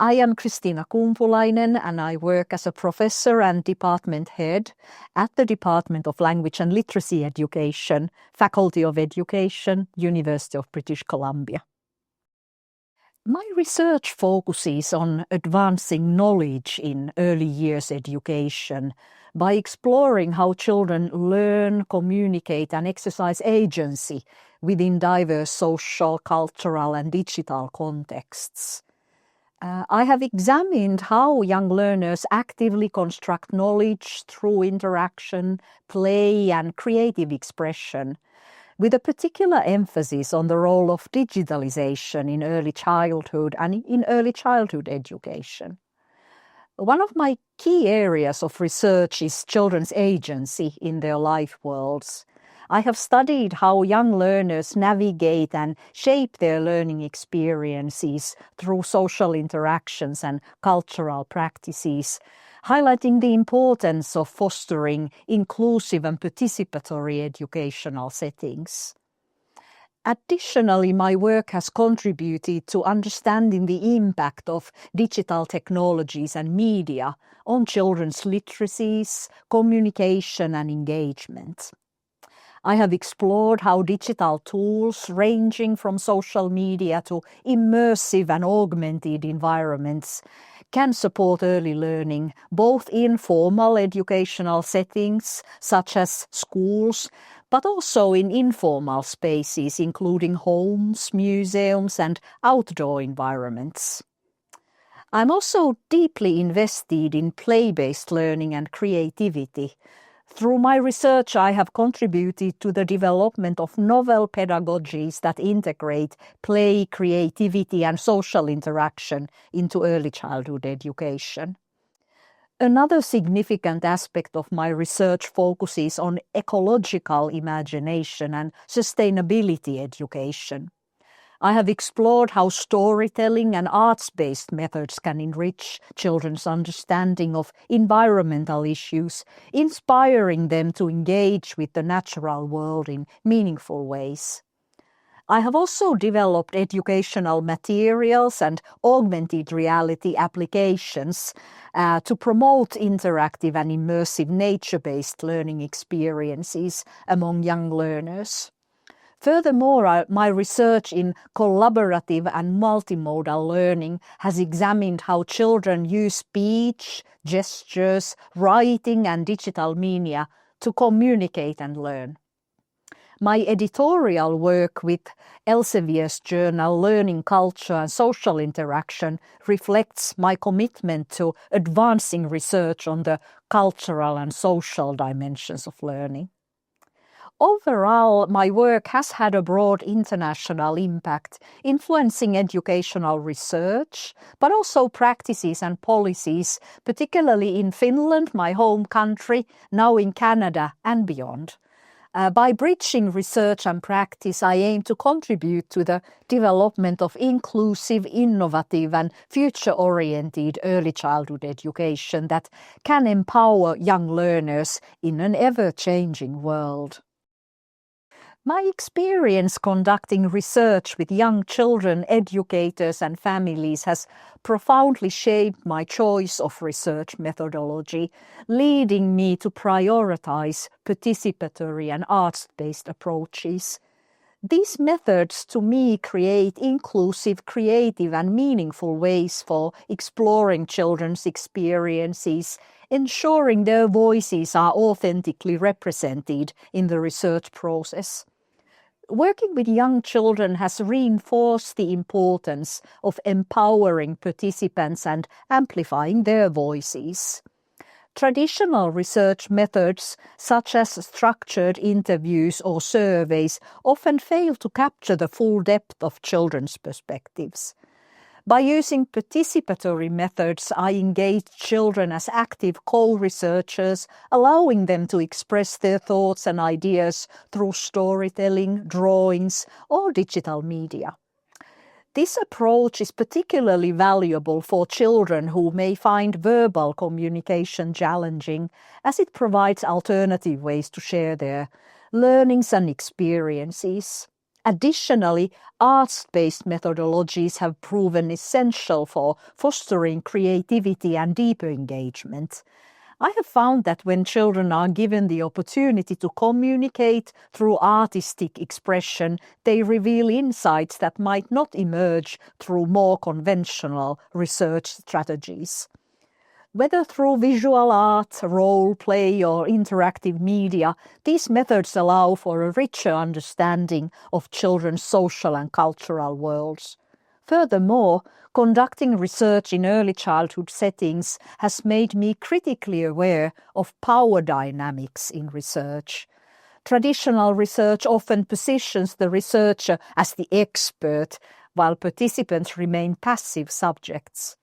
I am Kristiina Kumpulainen and I work as a professor and department head at the Department of Language and Literacy Education, Faculty of Education, University of British Columbia. My research focuses on advancing knowledge in early years education by exploring how children learn, communicate and exercise agency within diverse social, cultural and digital contexts. I have examined how young learners actively construct knowledge through interaction, play and creative expression, with a particular emphasis on the role of digitalization in early childhood and in early childhood education. One of my key areas of research is children's agency in their life worlds. I have studied how young learners navigate and shape their learning experiences through social interactions and cultural practices, highlighting the importance of fostering inclusive and participatory educational settings. Additionally, my work has contributed to understanding the impact of digital technologies and media on children's literacies, communication and engagement. I have explored how digital tools ranging from social media to immersive and augmented environments can support early learning, both in formal educational settings such as schools, but also in informal spaces including homes, museums and outdoor environments. I'm also deeply invested in play-based learning and creativity. Through my research, I have contributed to the development of novel pedagogies that integrate play, creativity and social interaction into early childhood education. Another significant aspect of my research focuses on ecological imagination and sustainability education. I have explored how storytelling and arts-based methods can enrich children's understanding of environmental issues, inspiring them to engage with the natural world in meaningful ways. I have also developed educational materials and augmented reality applications to promote interactive and immersive nature-based learning experiences among young learners. Furthermore, my research in collaborative and multimodal learning has examined how children use speech, gestures, writing and digital media to communicate and learn. My editorial work with Elsevier's journal Learning, Culture and Social Interaction reflects my commitment to advancing research on the cultural and social dimensions of learning. Overall, my work has had a broad international impact, influencing educational research, but also practices and policies, particularly in Finland, my home country, now in Canada and beyond. By bridging research and practice, I aim to contribute to the development of inclusive, innovative and future-oriented early childhood education that can empower young learners in an ever-changing world. My experience conducting research with young children, educators and families has profoundly shaped my choice of research methodology, leading me to prioritize participatory and arts-based approaches. These methods to me create inclusive, creative and meaningful ways for exploring children's experiences, ensuring their voices are authentically represented in the research process. Working with young children has reinforced the importance of empowering participants and amplifying their voices. Traditional research methods, such as structured interviews or surveys, often fail to capture the full depth of children's perspectives. By using participatory methods, I engage children as active co-researchers, allowing them to express their thoughts and ideas through storytelling, drawings, or digital media. This approach is particularly valuable for children who may find verbal communication challenging, as it provides alternative ways to share their learnings and experiences. Additionally, arts-based methodologies have proven essential for fostering creativity and deeper engagement. I have found that when children are given the opportunity to communicate through artistic expression, they reveal insights that might not emerge through more conventional research strategies. Whether through visual art, role play, or interactive media, these methods allow for a richer understanding of children's social and cultural worlds. Furthermore, conducting research in early childhood settings has made me critically aware of power dynamics in research. Traditional research often positions the researcher as the expert, while participants remain passive subjects.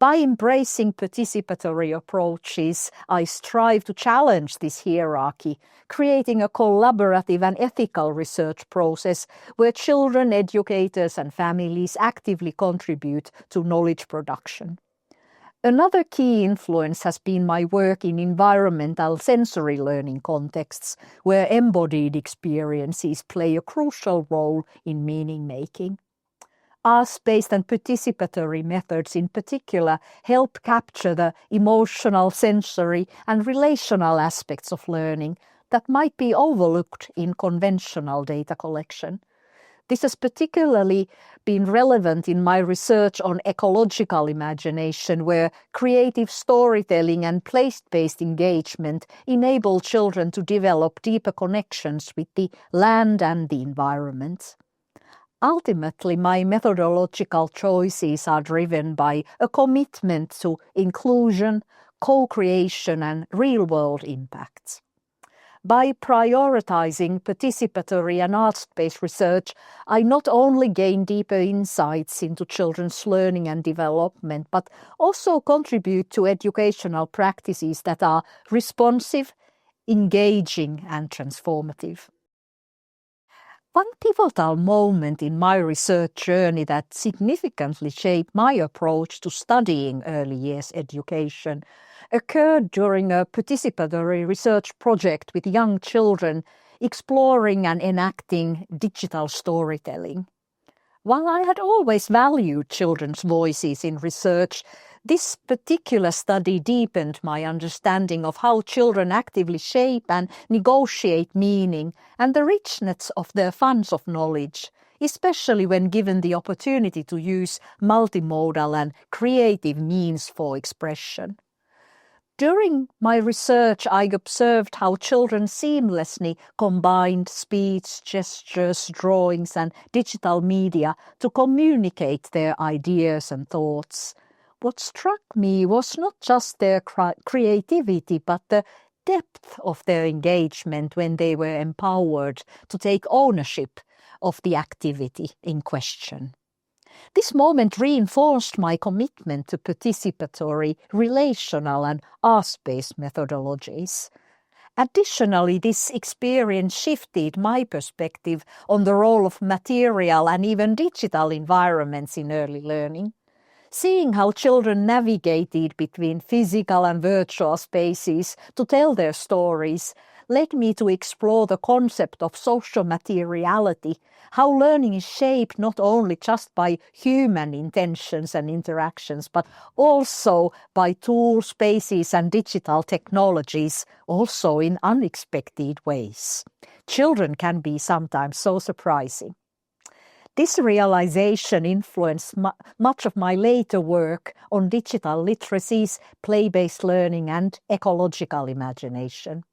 By embracing participatory approaches, I strive to challenge this hierarchy, creating a collaborative and ethical research process where children, educators, and families actively contribute to knowledge production. Another key influence has been my work in environmental sensory learning contexts, where embodied experiences play a crucial role in meaning-making. Arts-based and participatory methods in particular help capture the emotional, sensory, and relational aspects of learning that might be overlooked in conventional data collection. This has particularly been relevant in my research on ecological imagination, where creative storytelling and place-based engagement enable children to develop deeper connections with the land and the environment. Ultimately, my methodological choices are driven by a commitment to inclusion, co-creation, and real-world impacts. By prioritizing participatory and arts-based research, I not only gain deeper insights into children's learning and development, but also contribute to educational practices that are responsive, engaging, and transformative. One pivotal moment in my research journey that significantly shaped my approach to studying early years education occurred during a participatory research project with young children exploring and enacting digital storytelling. While I had always valued children's voices in research, this particular study deepened my understanding of how children actively shape and negotiate meaning and the richness of their funds of knowledge, especially when given the opportunity to use multimodal and creative means for expression. During my research, I observed how children seamlessly combined speech, gestures, drawings, and digital media to communicate their ideas and thoughts. What struck me was not just their creativity, but the depth of their engagement when they were empowered to take ownership of the activity in question. This moment reinforced my commitment to participatory, relational, and arts-based methodologies. Additionally, this experience shifted my perspective on the role of material and even digital environments in early learning. Seeing how children navigated between physical and virtual spaces to tell their stories led me to explore the concept of social materiality, how learning is shaped not only just by human intentions and interactions, but also by tools, spaces, and digital technologies, also in unexpected ways. Children can be sometimes so surprising. This realization influenced much of my later work on digital literacies, play-based learning, and ecological imagination.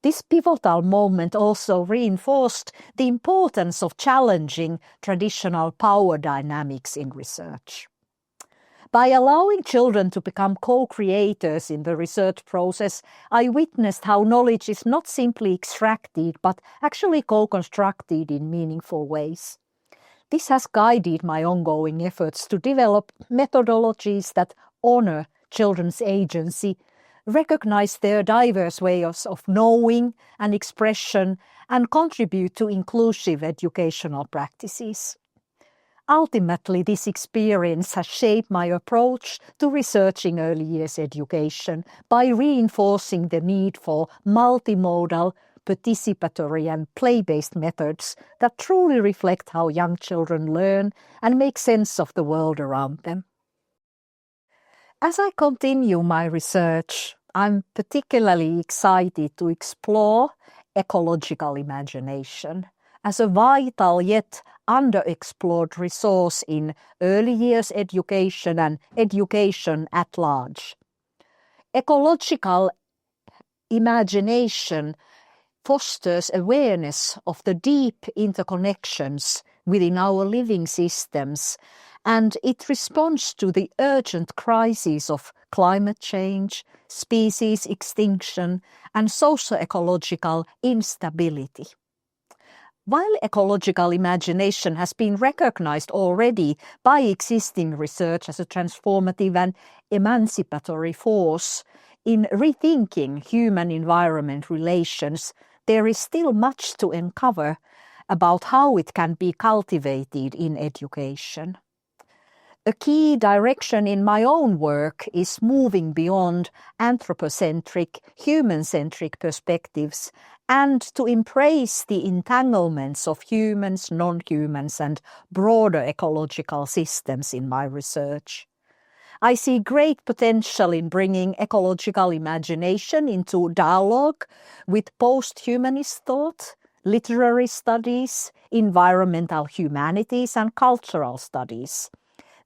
This pivotal moment also reinforced the importance of challenging traditional power dynamics in research. By allowing children to become co-creators in the research process, I witnessed how knowledge is not simply extracted, but actually co-constructed in meaningful ways. This has guided my ongoing efforts to develop methodologies that honor children's agency, recognize their diverse ways of knowing and expression, and contribute to inclusive educational practices. Ultimately, this experience has shaped my approach to researching early years education by reinforcing the need for multimodal, participatory and play-based methods that truly reflect how young children learn and make sense of the world around them. As I continue my research, I'm particularly excited to explore ecological imagination as a vital yet underexplored resource in early years education and education at large. Ecological imagination fosters awareness of the deep interconnections within our living systems, and it responds to the urgent crises of climate change, species extinction, and socio-ecological instability. While ecological imagination has been recognized already by existing research as a transformative and emancipatory force in rethinking human-environment relations, there is still much to uncover about how it can be cultivated in education. A key direction in my own work is moving beyond anthropocentric, human-centric perspectives and to embrace the entanglements of humans, non-humans, and broader ecological systems in my research. I see great potential in bringing ecological imagination into dialogue with post-humanist thought, literary studies, environmental humanities, and cultural studies.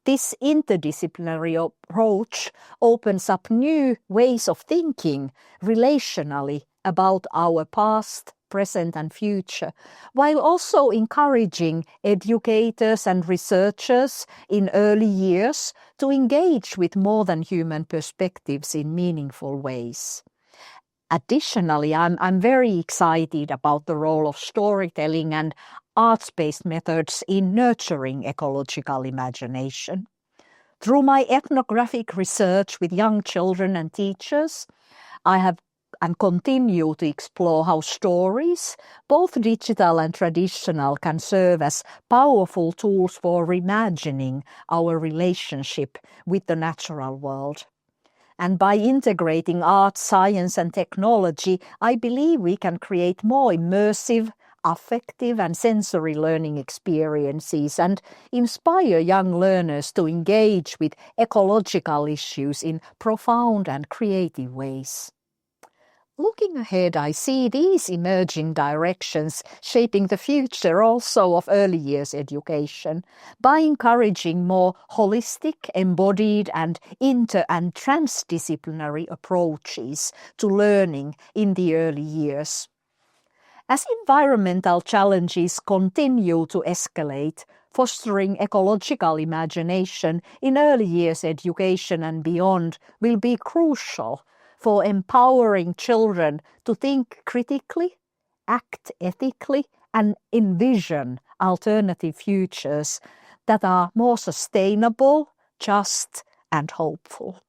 This interdisciplinary approach opens up new ways of thinking relationally about our past, present and future, while also encouraging educators and researchers in early years to engage with more than human perspectives in meaningful ways. Additionally, I'm very excited about the role of storytelling and arts-based methods in nurturing ecological imagination. Through my ethnographic research with young children and teachers, I have and continue to explore how stories, both digital and traditional, can serve as powerful tools for reimagining our relationship with the natural world. And by integrating art, science and technology, I believe we can create more immersive, affective and sensory learning experiences and inspire young learners to engage with ecological issues in profound and creative ways. Looking ahead, I see these emerging directions shaping the future also of early years education by encouraging more holistic, embodied and inter- and transdisciplinary approaches to learning in the early years. As environmental challenges continue to escalate, fostering ecological imagination in early years education and beyond will be crucial for empowering children to think critically, act ethically, and envision alternative futures that are more sustainable, just, and hopeful.